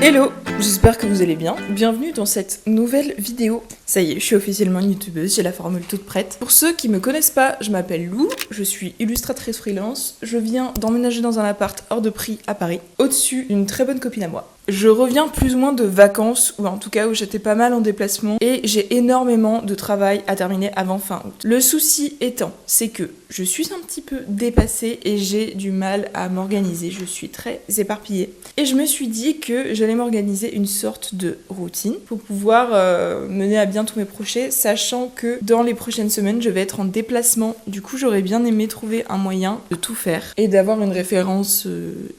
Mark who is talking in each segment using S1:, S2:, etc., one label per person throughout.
S1: Hello, j'espère que vous allez bien. Bienvenue dans cette nouvelle vidéo. Ça y est, je suis officiellement une youtubeuse, j'ai la formule toute prête. Pour ceux qui me connaissent pas, je m'appelle Lou, je suis illustratrice freelance, je viens d'emménager dans un appart hors de prix à Paris, au-dessus d'une très bonne copine à moi. Je reviens plus ou moins de vacances, ou en tout cas où j'étais pas mal en déplacement, et j'ai énormément de travail à terminer avant fin août. Le souci étant, c'est que je suis un petit peu dépassée et j'ai du mal à m'organiser, je suis très éparpillée. Et je me suis dit que j'allais m'organiser une sorte de routine pour pouvoir mener à bien tous mes projets, sachant que dans les prochaines semaines, je vais être en déplacement. Du coup, j'aurais bien aimé trouver un moyen de tout faire et d'avoir une référence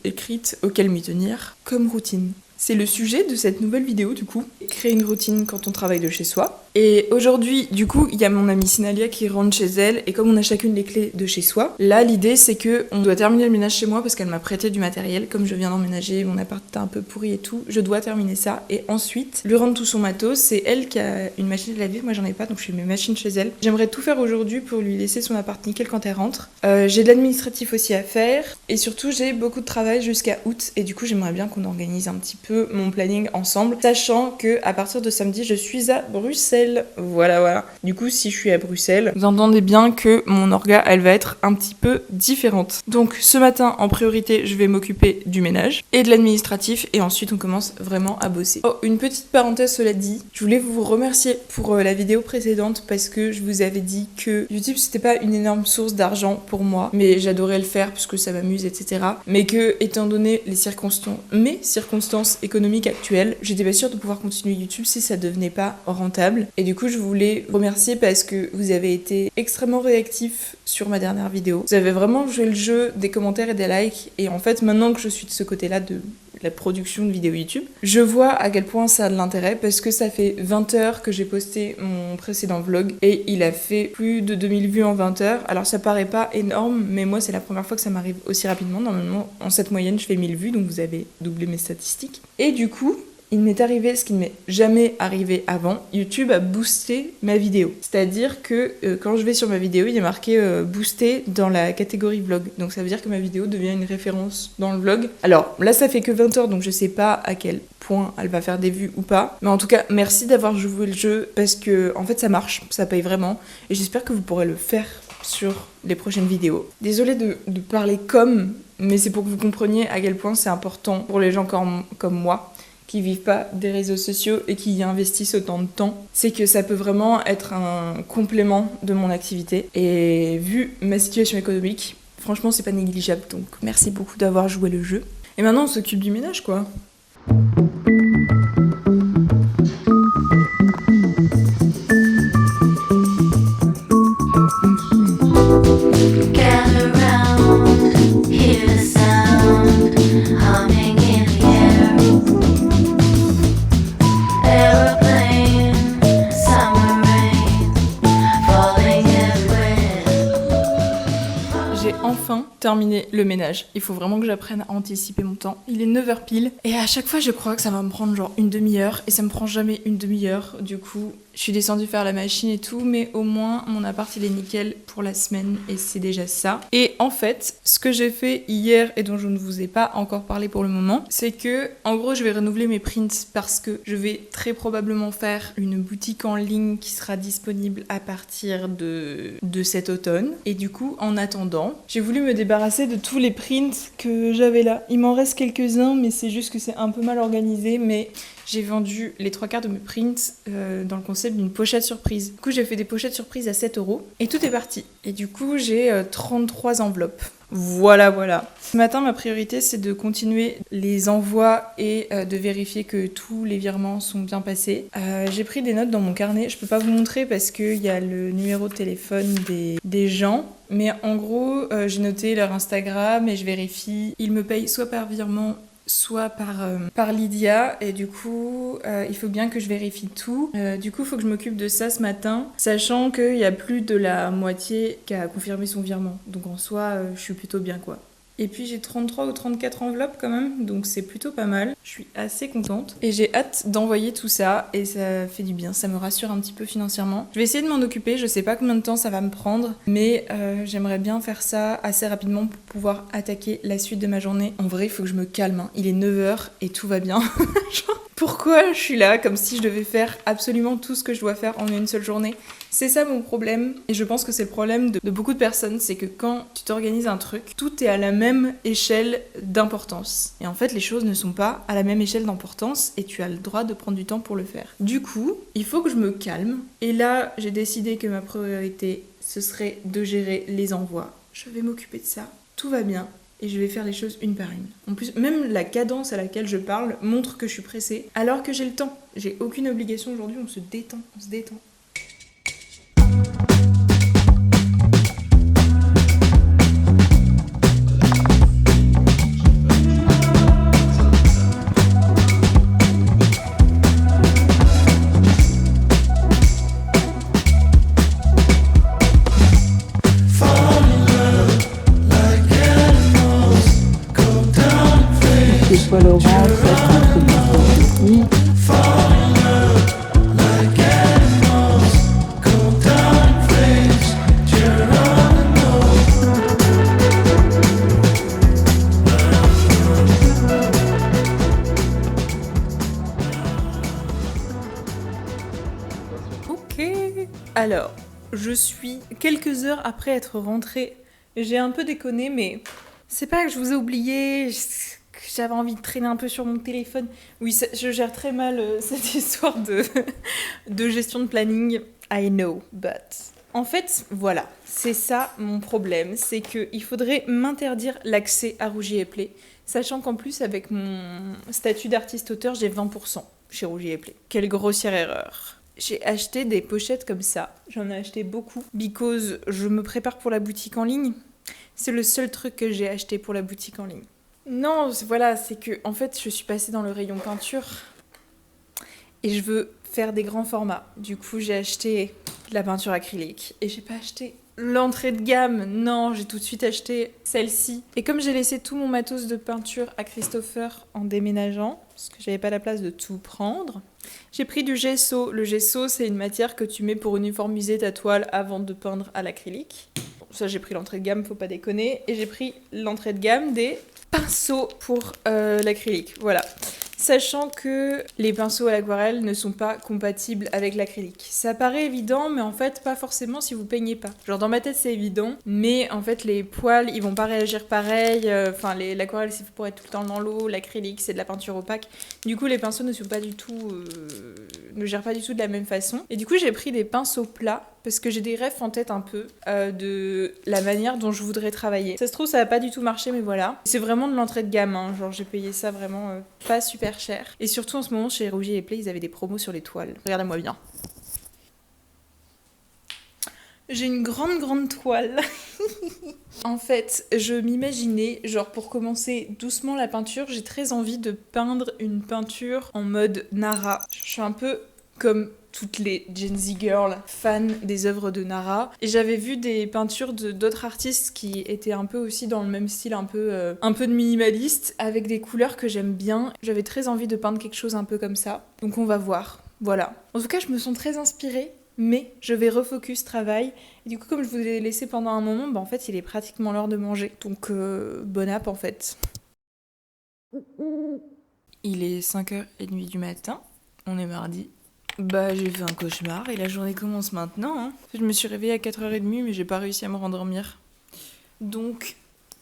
S1: écrite auquel m'y tenir comme routine. C'est le sujet de cette nouvelle vidéo du coup, créer une routine quand on travaille de chez soi. Et aujourd'hui, du coup, il y a mon amie Sinalia qui rentre chez elle, et comme on a chacune les clés de chez soi, là l'idée c'est que on doit terminer le ménage chez moi parce qu'elle m'a prêté du matériel, comme je viens d'emménager, mon appart était un peu pourri et tout, je dois terminer ça, et ensuite lui rendre tout son matos. C'est elle qui a une machine à laver, moi j'en ai pas, donc je fais mes machines chez elle. J'aimerais tout faire aujourd'hui pour lui laisser son appart nickel quand elle rentre. J'ai de l'administratif aussi à faire, et surtout j'ai beaucoup de travail jusqu'à août, et du coup j'aimerais bien qu'on organise un petit peu mon planning ensemble, sachant que à partir de samedi je suis à Bruxelles. Voilà. Du coup, si je suis à Bruxelles, vous entendez bien que mon orga, elle va être un petit peu différente. Donc, ce matin, en priorité, je vais m'occuper du ménage et de l'administratif, et ensuite, on commence vraiment à bosser. Oh, une petite parenthèse, cela dit, je voulais vous remercier pour la vidéo précédente parce que je vous avais dit que YouTube, c'était pas une énorme source d'argent pour moi, mais j'adorais le faire parce que ça m'amuse, etc. Mais que, étant donné mes circonstances économiques actuelles, j'étais pas sûre de pouvoir continuer YouTube si ça devenait pas rentable. Et du coup, je voulais vous remercier parce que vous avez été extrêmement réactifs sur ma dernière vidéo. Vous avez vraiment joué le jeu des commentaires et des likes. Et en fait, maintenant que je suis de ce côté-là de la production de vidéos YouTube, je vois à quel point ça a de l'intérêt parce que ça fait 20 heures que j'ai posté mon précédent vlog et il a fait plus de 2000 vues en 20 heures. Alors ça paraît pas énorme, mais moi c'est la première fois que ça m'arrive aussi rapidement. Normalement, en cette moyenne, je fais 1000 vues, donc vous avez doublé mes statistiques. Et du coup, il m'est arrivé ce qui ne m'est jamais arrivé avant. YouTube a boosté ma vidéo. C'est-à-dire que quand je vais sur ma vidéo, il y a marqué boosté dans la catégorie vlog. Donc ça veut dire que ma vidéo devient une référence dans le vlog. Alors là, ça fait que 20 heures, donc je sais pas à quel point elle va faire des vues ou pas. Mais en tout cas, merci d'avoir joué le jeu parce que en fait ça marche, ça paye vraiment. Et j'espère que vous pourrez le faire sur les prochaines vidéos. Désolée de parler mais c'est pour que vous compreniez à quel point c'est important pour les gens comme moi, qui vivent pas des réseaux sociaux et qui y investissent autant de temps. C'est que ça peut vraiment être un complément de mon activité. Et vu ma situation économique, franchement, c'est pas négligeable. Donc, merci beaucoup d'avoir joué le jeu. Et maintenant, on s'occupe du ménage, quoi. Enfin terminer le ménage. Il faut vraiment que j'apprenne à anticiper mon temps. Il est 9h pile et à chaque fois je crois que ça va me prendre genre une demi-heure et ça me prend jamais une demi-heure. Du coup, je suis descendue faire la machine et tout, mais au moins mon appart il est nickel pour la semaine et c'est déjà ça. Et en fait, ce que j'ai fait hier et dont je ne vous ai pas encore parlé pour le moment, c'est que en gros je vais renouveler mes prints parce que je vais très probablement faire une boutique en ligne qui sera disponible à partir de cet automne. Et du coup, en attendant, j'ai voulu me débarrasser de tous les prints que j'avais là. Il m'en reste quelques-uns, mais c'est juste que c'est un peu mal organisé, mais j'ai vendu les 3/4 de mes prints dans le concept d'une pochette surprise. Du coup, j'ai fait des pochettes surprises à 7€ et tout est parti. Et du coup, j'ai 33 enveloppes. Voilà. Ce matin, ma priorité, c'est de continuer les envois et de vérifier que tous les virements sont bien passés. J'ai pris des notes dans mon carnet. Je peux pas vous montrer parce qu'il y a le numéro de téléphone des gens. Mais en gros, j'ai noté leur Instagram et je vérifie. Ils me payent soit par virement, soit par Lydia, et du coup il faut bien que je vérifie tout. Du coup il faut que je m'occupe de ça ce matin, sachant qu'il y a plus de la moitié qui a confirmé son virement, donc en soi je suis plutôt bien quoi. Et puis j'ai 33 ou 34 enveloppes quand même, donc c'est plutôt pas mal. Je suis assez contente. Et j'ai hâte d'envoyer tout ça, et ça fait du bien, ça me rassure un petit peu financièrement. Je vais essayer de m'en occuper, je sais pas combien de temps ça va me prendre, mais j'aimerais bien faire ça assez rapidement pour pouvoir attaquer la suite de ma journée. En vrai, il faut que je me calme, hein. Il est 9h et tout va bien. Pourquoi je suis là comme si je devais faire absolument tout ce que je dois faire en une seule journée? C'est ça mon problème, et je pense que c'est le problème de beaucoup de personnes, c'est que quand tu t'organises un truc, tout est à la même échelle d'importance. Et en fait, les choses ne sont pas à la même échelle d'importance, et tu as le droit de prendre du temps pour le faire. Du coup, il faut que je me calme, et là, j'ai décidé que ma priorité, ce serait de gérer les envois. Je vais m'occuper de ça, tout va bien. Et je vais faire les choses une par une. En plus, même la cadence à laquelle je parle montre que je suis pressée, alors que j'ai le temps. J'ai aucune obligation aujourd'hui, on se détend, on se détend.
S2: Soit Laurent, soit Sophie.
S1: Ok. Alors, je suis quelques heures après être rentrée. J'ai un peu déconné, mais c'est pas que je vous ai oublié. J'avais envie de traîner un peu sur mon téléphone. Oui, je gère très mal cette histoire de gestion de planning. I know, but... En fait, voilà, c'est ça mon problème. C'est qu'il faudrait m'interdire l'accès à Rougier et Play. Sachant qu'en plus, avec mon statut d'artiste-auteur, j'ai 20% chez Rougier et Play. Quelle grossière erreur. J'ai acheté des pochettes comme ça. J'en ai acheté beaucoup. Because je me prépare pour la boutique en ligne. C'est le seul truc que j'ai acheté pour la boutique en ligne. Non, voilà, c'est que en fait, je suis passée dans le rayon peinture et je veux faire des grands formats. Du coup, j'ai acheté de la peinture acrylique et j'ai pas acheté l'entrée de gamme. Non, j'ai tout de suite acheté celle-ci. Et comme j'ai laissé tout mon matos de peinture à Christopher en déménageant, parce que j'avais pas la place de tout prendre, j'ai pris du gesso. Le gesso, c'est une matière que tu mets pour uniformiser ta toile avant de peindre à l'acrylique. Bon, ça, j'ai pris l'entrée de gamme, faut pas déconner. Et j'ai pris l'entrée de gamme des pinceaux pour l'acrylique, voilà. Sachant que les pinceaux à l'aquarelle ne sont pas compatibles avec l'acrylique. Ça paraît évident, mais en fait pas forcément si vous peignez pas. Genre dans ma tête c'est évident, mais en fait les poils ils vont pas réagir pareil. Enfin l'aquarelle c'est pour être tout le temps dans l'eau, l'acrylique c'est de la peinture opaque. Du coup les pinceaux ne sont pas du tout, ne gèrent pas du tout de la même façon. Et du coup j'ai pris des pinceaux plats parce que j'ai des rêves en tête un peu de la manière dont je voudrais travailler. Ça se trouve ça va pas du tout marcher, mais voilà. C'est vraiment de l'entrée de gamme, hein. Genre j'ai payé ça vraiment pas super cher. Et surtout en ce moment chez Rougier et Play ils avaient des promos sur les toiles. Regardez-moi bien. J'ai une grande toile. En fait, je m'imaginais, genre pour commencer doucement la peinture, j'ai très envie de peindre une peinture en mode Nara. Je suis un peu comme toutes les Gen Z girls fans des œuvres de Nara. Et j'avais vu des peintures d'autres artistes qui étaient un peu aussi dans le même style, un peu de minimaliste, avec des couleurs que j'aime bien. J'avais très envie de peindre quelque chose un peu comme ça. Donc on va voir. Voilà. En tout cas, je me sens très inspirée. Mais je vais refocus travail. Et du coup, comme je vous ai laissé pendant un moment, bah en fait, il est pratiquement l'heure de manger. Donc, bon app en fait. Il est 5h30 du matin. On est mardi. Bah, j'ai fait un cauchemar et la journée commence maintenant. Hein. Je me suis réveillée à 4h30, mais j'ai pas réussi à me rendormir. Donc,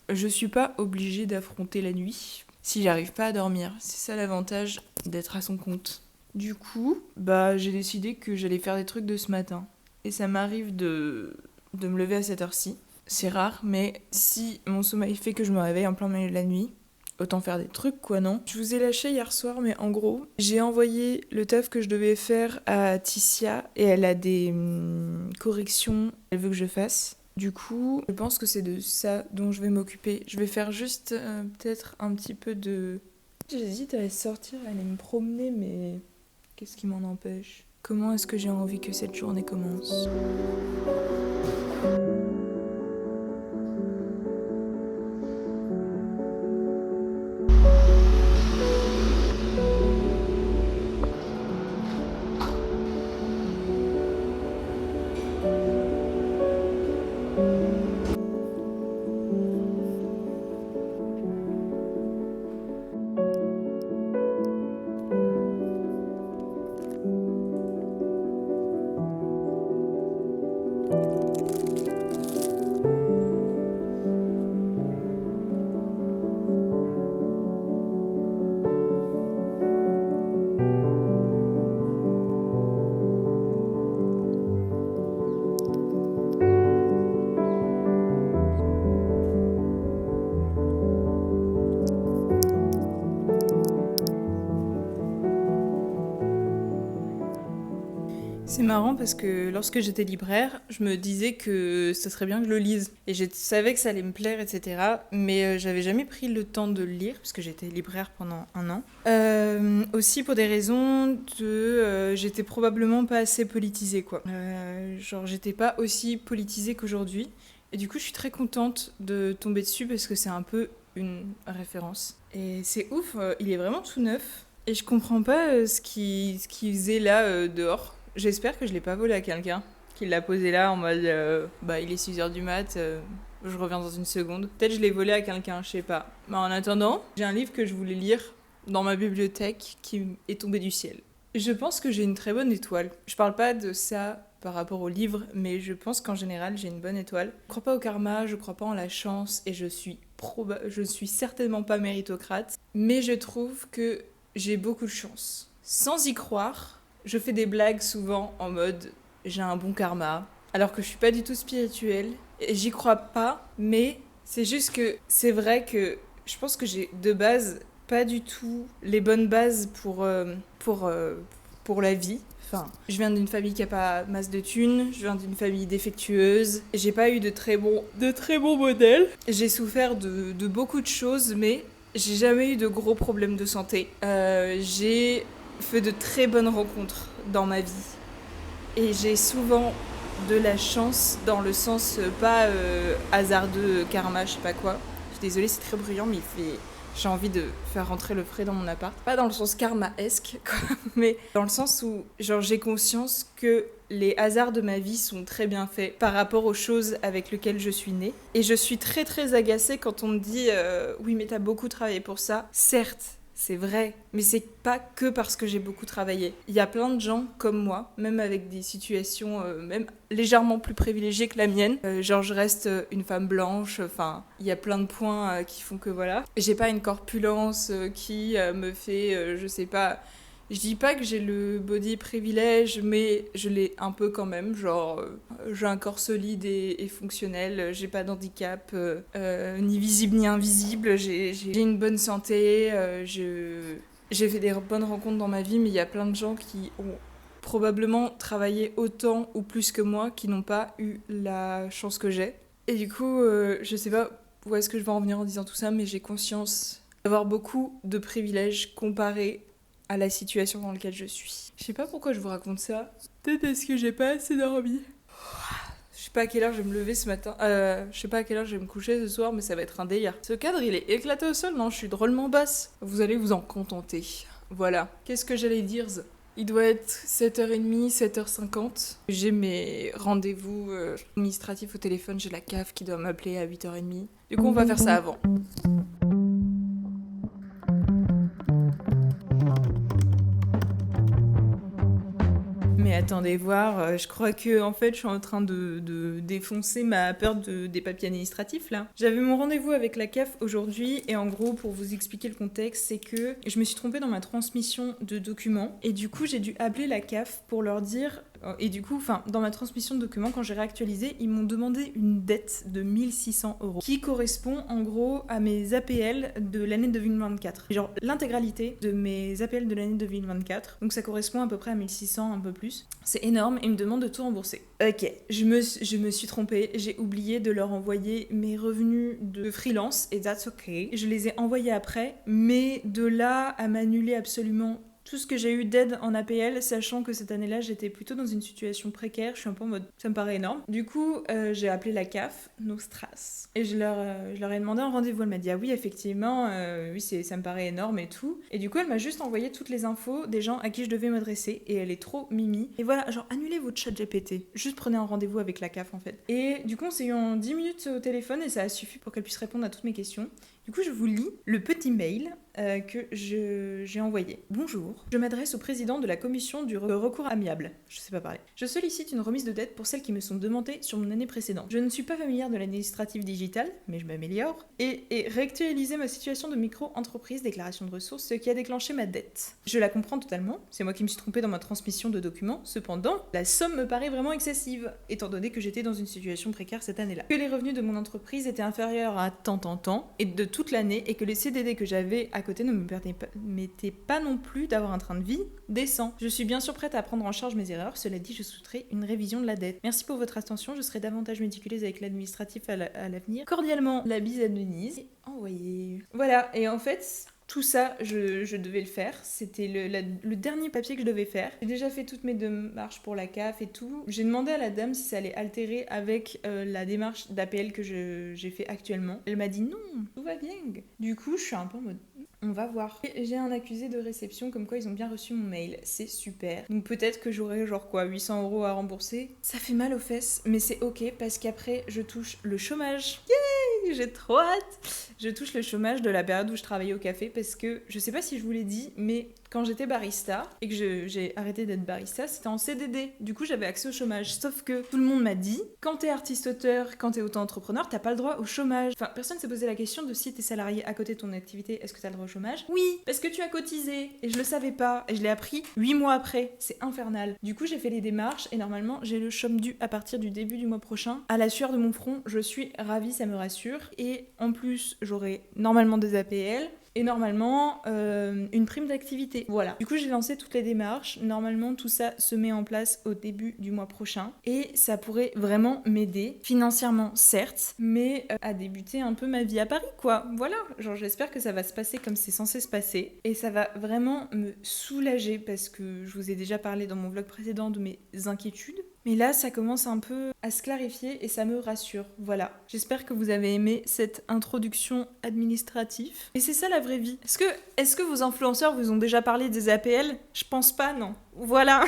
S1: je suis pas obligée d'affronter la nuit si j'arrive pas à dormir. C'est ça l'avantage d'être à son compte. Du coup, bah j'ai décidé que j'allais faire des trucs de ce matin. Et ça m'arrive de me lever à cette heure-ci. C'est rare, mais si mon sommeil fait que je me réveille en plein milieu de la nuit, autant faire des trucs quoi, non? Je vous ai lâché hier soir, mais en gros, j'ai envoyé le taf que je devais faire à Ticia et elle a des corrections qu'elle veut que je fasse. Du coup, je pense que c'est de ça dont je vais m'occuper. Je vais faire juste peut-être un petit peu de... J'hésite à aller sortir, à aller me promener, mais... Qu'est-ce qui m'en empêche? Comment est-ce que j'ai envie que cette journée commence? C'est marrant parce que lorsque j'étais libraire, je me disais que ça serait bien que je le lise. Et je savais que ça allait me plaire, etc. Mais j'avais jamais pris le temps de le lire parce que j'étais libraire pendant 1 an. Aussi pour des raisons de... j'étais probablement pas assez politisée, quoi. Genre, j'étais pas aussi politisée qu'aujourd'hui. Et du coup, je suis très contente de tomber dessus parce que c'est un peu une référence. Et c'est ouf, il est vraiment tout neuf. Et je comprends pas ce qu'il faisait là dehors. J'espère que je l'ai pas volé à quelqu'un, qu'il l'a posé là en mode il est 6h du mat, je reviens dans une seconde. Peut-être je l'ai volé à quelqu'un, je sais pas. Mais en attendant, j'ai un livre que je voulais lire dans ma bibliothèque qui est tombé du ciel. Je pense que j'ai une très bonne étoile. Je parle pas de ça par rapport au livre, mais je pense qu'en général j'ai une bonne étoile. Je crois pas au karma, je crois pas en la chance et je suis certainement pas méritocrate, mais je trouve que j'ai beaucoup de chance. Sans y croire, je fais des blagues souvent en mode j'ai un bon karma, alors que je suis pas du tout spirituelle et j'y crois pas, mais c'est juste que c'est vrai que je pense que j'ai de base pas du tout les bonnes bases pour la vie. Enfin, je viens d'une famille qui a pas masse de thunes, je viens d'une famille défectueuse, j'ai pas eu de très bons modèles. J'ai souffert de beaucoup de choses, mais j'ai jamais eu de gros problèmes de santé. J'ai fait de très bonnes rencontres dans ma vie. Et j'ai souvent de la chance dans le sens pas hasardeux, karma, je sais pas quoi. Je suis désolée, c'est très bruyant, mais j'ai envie de faire rentrer le frais dans mon appart. Pas dans le sens karma-esque, quoi, mais dans le sens où genre, j'ai conscience que les hasards de ma vie sont très bien faits par rapport aux choses avec lesquelles je suis née. Et je suis très très agacée quand on me dit oui mais t'as beaucoup travaillé pour ça. Certes, c'est vrai, mais c'est pas que parce que j'ai beaucoup travaillé. Il y a plein de gens comme moi, même avec des situations même légèrement plus privilégiées que la mienne. Genre je reste une femme blanche, enfin il y a plein de points qui font que voilà. J'ai pas une corpulence qui me fait, je sais pas... Je dis pas que j'ai le body privilège, mais je l'ai un peu quand même. Genre, j'ai un corps solide et fonctionnel, j'ai pas d'handicap, ni visible ni invisible, j'ai une bonne santé, j'ai fait des bonnes rencontres dans ma vie, mais il y a plein de gens qui ont probablement travaillé autant ou plus que moi, qui n'ont pas eu la chance que j'ai. Et du coup, je sais pas où est-ce que je vais en venir en disant tout ça, mais j'ai conscience d'avoir beaucoup de privilèges comparés à la situation dans laquelle je suis. Je sais pas pourquoi je vous raconte ça. Peut-être parce que j'ai pas assez dormi. Je sais pas à quelle heure je vais me lever ce matin. Je sais pas à quelle heure je vais me coucher ce soir, mais ça va être un délire. Ce cadre, il est éclaté au sol, non? Je suis drôlement basse. Vous allez vous en contenter. Voilà. Qu'est-ce que j'allais dire? Il doit être 7h30, 7h50. J'ai mes rendez-vous administratifs au téléphone. J'ai la CAF qui doit m'appeler à 8h30. Du coup, on va faire ça avant. Mais attendez voir, je crois que en fait je suis en train de défoncer ma peur des papiers administratifs là. J'avais mon rendez-vous avec la CAF aujourd'hui et en gros pour vous expliquer le contexte c'est que je me suis trompée dans ma transmission de documents et du coup j'ai dû appeler la CAF pour leur dire et du coup dans ma transmission de documents quand j'ai réactualisé ils m'ont demandé une dette de 1 600 € qui correspond en gros à mes APL de l'année 2024. Genre l'intégralité de mes APL de l'année 2024 donc ça correspond à peu près à 1 600 un peu plus. C'est énorme et ils me demandent de tout rembourser. Ok, je me suis trompée, j'ai oublié de leur envoyer mes revenus de freelance et that's ok. Je les ai envoyés après, mais de là à m'annuler absolument tout ce que j'ai eu d'aide en APL, sachant que cette année-là, j'étais plutôt dans une situation précaire, je suis un peu en mode, ça me paraît énorme. Du coup, j'ai appelé la CAF, no stress, et je leur ai demandé un rendez-vous. Elle m'a dit, ah oui, effectivement, oui, ça me paraît énorme et tout. Et du coup, elle m'a juste envoyé toutes les infos des gens à qui je devais m'adresser, et elle est trop mimi. Et voilà, genre, annulez votre chat GPT, juste prenez un rendez-vous avec la CAF en fait. Et du coup, on s'est eu en 10 minutes au téléphone, et ça a suffi pour qu'elle puisse répondre à toutes mes questions. Du coup, je vous lis le petit mail que j'ai envoyé. Bonjour, je m'adresse au président de la commission du recours amiable. Je sais pas parler. Je sollicite une remise de dette pour celles qui me sont demandées sur mon année précédente. Je ne suis pas familière de l'administratif digital, mais je m'améliore, et réactualiser ma situation de micro-entreprise, déclaration de ressources, ce qui a déclenché ma dette. Je la comprends totalement, c'est moi qui me suis trompée dans ma transmission de documents, cependant, la somme me paraît vraiment excessive, étant donné que j'étais dans une situation précaire cette année-là. Que les revenus de mon entreprise étaient inférieurs à tant, et de toute l'année, et que les CDD que j'avais à côté ne me permettaient pas non plus d'avoir d'avoir un train de vie décent. Je suis bien sûr prête à prendre en charge mes erreurs, cela dit, je souhaiterais une révision de la dette. Merci pour votre attention, je serai davantage méticuleuse avec l'administratif à l'avenir. Cordialement, la bise à Denise. Et envoyé. Voilà, et en fait... Tout ça, je devais le faire. C'était le dernier papier que je devais faire. J'ai déjà fait toutes mes démarches pour la CAF et tout. J'ai demandé à la dame si ça allait altérer avec la démarche d'APL que j'ai fait actuellement. Elle m'a dit non, tout va bien. Du coup, je suis un peu en mode... On va voir. J'ai un accusé de réception comme quoi ils ont bien reçu mon mail. C'est super. Donc peut-être que j'aurai genre quoi, 800 € à rembourser. Ça fait mal aux fesses, mais c'est ok parce qu'après je touche le chômage. Yay! J'ai trop hâte. Je touche le chômage de la période où je travaillais au café parce que je sais pas si je vous l'ai dit, mais quand j'étais barista et que j'ai arrêté d'être barista, c'était en CDD. Du coup, j'avais accès au chômage. Sauf que tout le monde m'a dit, quand t'es artiste-auteur, quand t'es auto-entrepreneur, t'as pas le droit au chômage. Enfin, personne s'est posé la question de si t'es salarié à côté de ton activité, est-ce que t'as le droit au chômage? Oui, parce que tu as cotisé. Et je le savais pas. Et je l'ai appris 8 mois après. C'est infernal. Du coup, j'ai fait les démarches et normalement, j'ai le chôme dû à partir du début du mois prochain. À la sueur de mon front, je suis ravie, ça me rassure. Et en plus, j'aurai normalement des APL. Et normalement, une prime d'activité. Voilà. Du coup, j'ai lancé toutes les démarches. Normalement, tout ça se met en place au début du mois prochain. Et ça pourrait vraiment m'aider, financièrement certes, mais à débuter un peu ma vie à Paris, quoi. Voilà. Genre, j'espère que ça va se passer comme c'est censé se passer. Et ça va vraiment me soulager parce que je vous ai déjà parlé dans mon vlog précédent de mes inquiétudes. Mais là, ça commence un peu à se clarifier et ça me rassure. Voilà. J'espère que vous avez aimé cette introduction administrative. Et c'est ça la vraie vie. Est-ce que vos influenceurs vous ont déjà parlé des APL? Je pense pas, non. Voilà.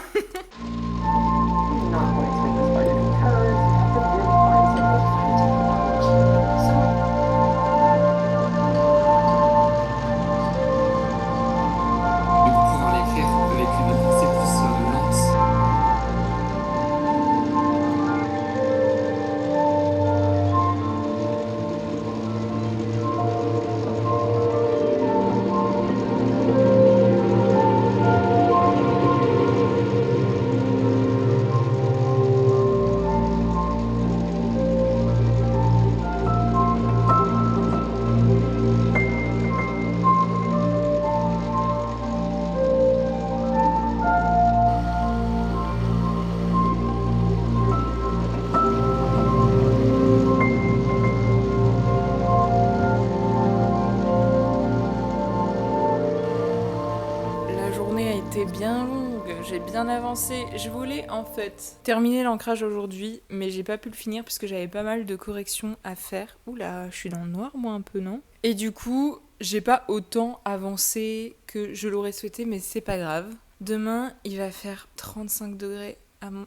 S1: Bien longue, j'ai bien avancé. Je voulais en fait terminer l'ancrage aujourd'hui, mais j'ai pas pu le finir parce que j'avais pas mal de corrections à faire. Oula, je suis dans le noir moi un peu, non? Et du coup, j'ai pas autant avancé que je l'aurais souhaité, mais c'est pas grave. Demain, il va faire 35 degrés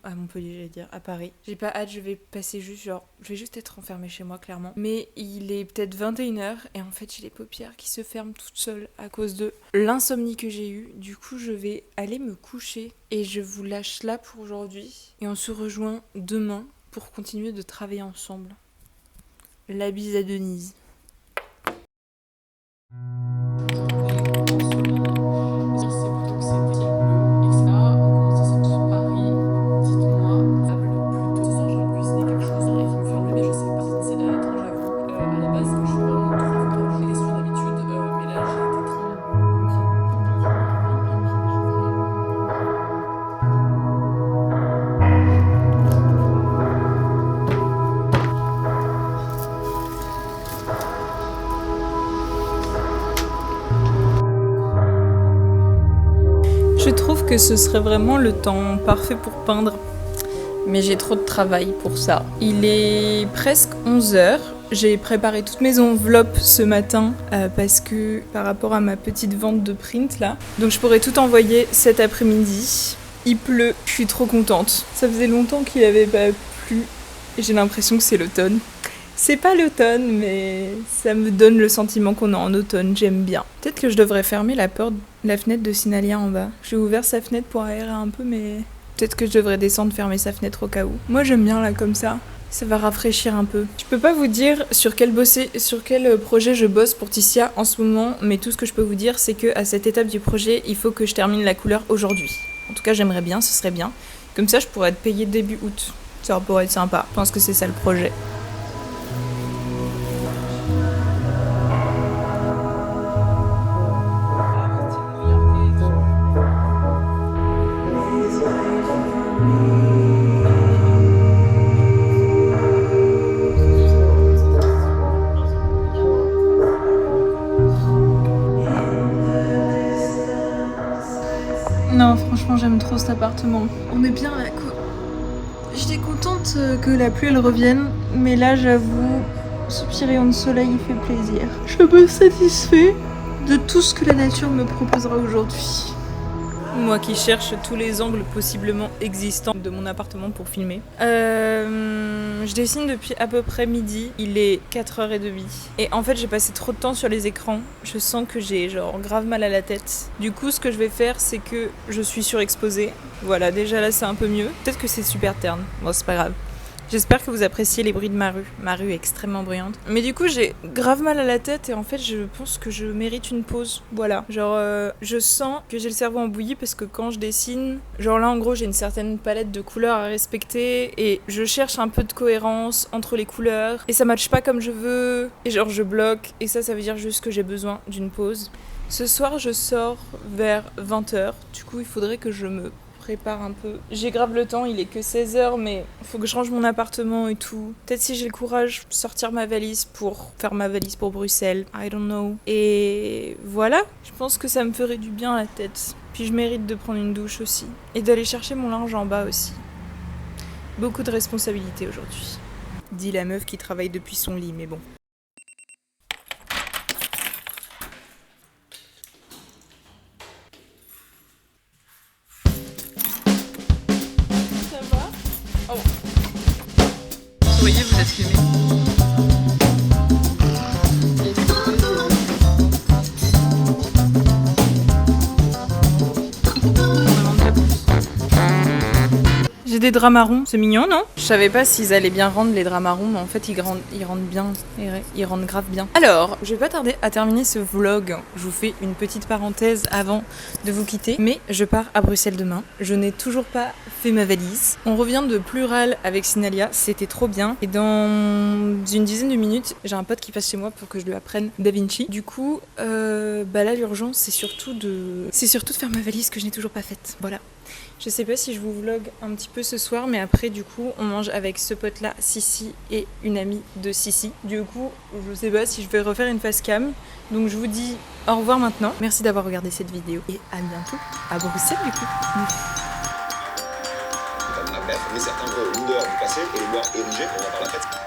S1: à Montpellier, j'allais dire, à Paris. J'ai pas hâte, je vais passer juste je vais juste être enfermée chez moi, clairement. Mais il est peut-être 21h et en fait, j'ai les paupières qui se ferment toutes seules à cause de l'insomnie que j'ai eue. Du coup, je vais aller me coucher et je vous lâche là pour aujourd'hui. Et on se rejoint demain pour continuer de travailler ensemble. La bise à Denise. Je trouve que ce serait vraiment le temps parfait pour peindre, mais j'ai trop de travail pour ça. Il est presque 11h, j'ai préparé toutes mes enveloppes ce matin parce que par rapport à ma petite vente de print là, donc je pourrais tout envoyer cet après-midi. Il pleut, je suis trop contente. Ça faisait longtemps qu'il avait pas plu et j'ai l'impression que c'est l'automne. C'est pas l'automne, mais ça me donne le sentiment qu'on est en automne, j'aime bien. Peut-être que je devrais fermer la fenêtre de Sinalia en bas. J'ai ouvert sa fenêtre pour aérer un peu, mais peut-être que je devrais descendre fermer sa fenêtre au cas où. Moi j'aime bien là comme ça va rafraîchir un peu. Je peux pas vous dire sur quel projet je bosse pour Tissia en ce moment, mais tout ce que je peux vous dire c'est que à cette étape du projet, il faut que je termine la couleur aujourd'hui. En tout cas j'aimerais bien, ce serait bien. Comme ça je pourrais être payée début août. Ça pourrait être sympa. Je pense que c'est ça le projet. Franchement, j'aime trop cet appartement. On est bien là, quoi. J'étais contente que la pluie elle revienne, mais là, j'avoue, ce petit rayon de soleil il fait plaisir. Je me satisfais de tout ce que la nature me proposera aujourd'hui. Moi qui cherche tous les angles possiblement existants de mon appartement pour filmer. Je dessine depuis à peu près midi, il est 4h30. Et en fait j'ai passé trop de temps sur les écrans, je sens que j'ai genre grave mal à la tête. Du coup ce que je vais faire c'est que je suis surexposée. Voilà, déjà là c'est un peu mieux. Peut-être que c'est super terne, bon c'est pas grave. J'espère que vous appréciez les bruits de ma rue. Ma rue est extrêmement bruyante. Mais du coup, j'ai grave mal à la tête et en fait, je pense que je mérite une pause. Voilà. Genre, je sens que j'ai le cerveau en bouillie parce que quand je dessine, genre là, en gros, j'ai une certaine palette de couleurs à respecter et je cherche un peu de cohérence entre les couleurs et ça matche pas comme je veux et genre, je bloque et ça veut dire juste que j'ai besoin d'une pause. Ce soir, je sors vers 20h. Du coup, il faudrait que je me prépare un peu. J'ai grave le temps, il est que 16h, mais faut que je range mon appartement et tout. Peut-être si j'ai le courage, sortir ma valise pour faire ma valise pour Bruxelles. I don't know. Et voilà, je pense que ça me ferait du bien à la tête. Puis je mérite de prendre une douche aussi. Et d'aller chercher mon linge en bas aussi. Beaucoup de responsabilités aujourd'hui. Dit la meuf qui travaille depuis son lit, mais bon. Voyez, vous êtes filmé. J'ai des draps marrons, c'est mignon, non? Je savais pas s'ils allaient bien rendre les draps marrons, mais en fait ils rendent bien, ils rendent grave bien. Alors, je vais pas tarder à terminer ce vlog. Je vous fais une petite parenthèse avant de vous quitter, mais je pars à Bruxelles demain. Je n'ai toujours pas fait ma valise. On revient de Plural avec Sinalia, c'était trop bien. Et dans une dizaine de minutes, j'ai un pote qui passe chez moi pour que je lui apprenne Da Vinci. Du coup, là l'urgence c'est surtout de faire ma valise que je n'ai toujours pas faite. Voilà. Je sais pas si je vous vlog un petit peu ce soir, mais après du coup on mange avec ce pote là, Sissi, et une amie de Sissi. Du coup je sais pas si je vais refaire une face cam, donc je vous dis au revoir maintenant. Merci d'avoir regardé cette vidéo et à bientôt à Bruxelles du coup.
S3: Mais certains leaders du passé et les leaders érigés, on en parle la fête.